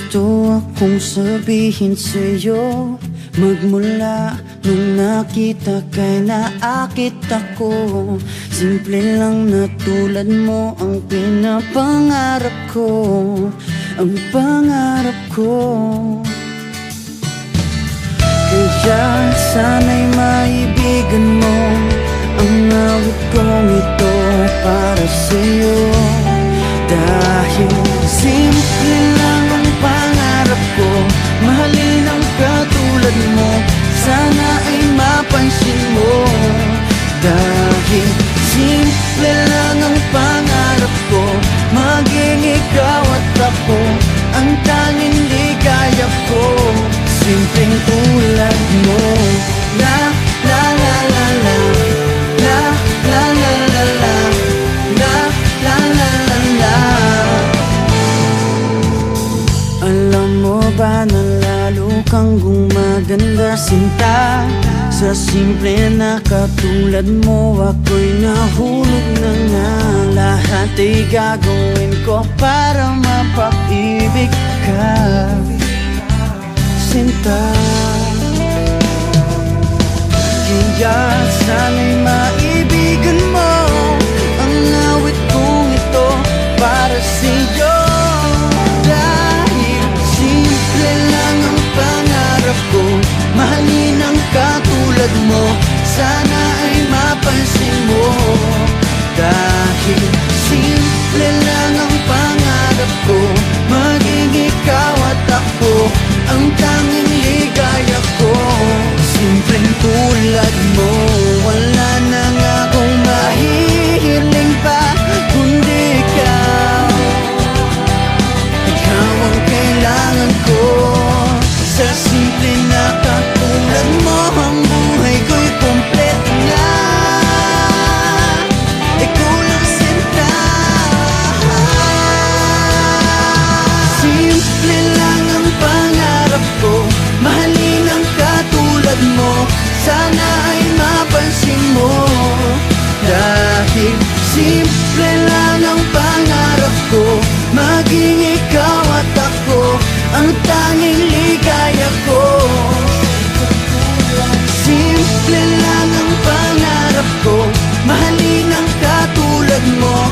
gusto akong sabihin sa'yo. Magmula nung nakita kay naakit ako. Simple lang na tulad mo ang pinapangarap ko. Ang pangarap ko. Kaya sana'y maibigan mo ang awit kong ito para sa'yo. Dahil simple lang ang pangarap ko, mahalin ang katulad mo, sana ay mapansin mo. Dahil simple lang ang pangarap ko, maging ikaw at ako ang tanging ligaya ko. Simpleng tulad mo. La la la la la, la la la la la, la la la la la. Alam mo ba na lalo kang gumaganda, sinta? Sa simple na katulad mo, ako'y nahulog na nga. Lahat ay gagawin ko para mapaibig ka, sinta. Kaya sana'y maibigan mo ang awit kong ito para sa'yo. Dahil simple lang ang pangarap ko, mahalin ang katulad mo, sana ay mapansin mo. Dahil simple lang ang pangarap ko, maging ikaw at ako ang tanging ligaya ko. Simpleng tulad mo, wala na nga akong mahihiling pa kundi ikaw. Ikaw ang kailangan ko. Sa simple na katulad mo, ang buhay ko'y kompleto na. Ikaw lang sinta. Simple lang ang pangarap ko, mahalin ang katulad mo, sana ay mapansin mo. Dahil simple lang ang pangarap ko, maging ikaw at ako ang tanging ligaya ko. Simple lang ang pangarap ko, mahalin ang katulad mo,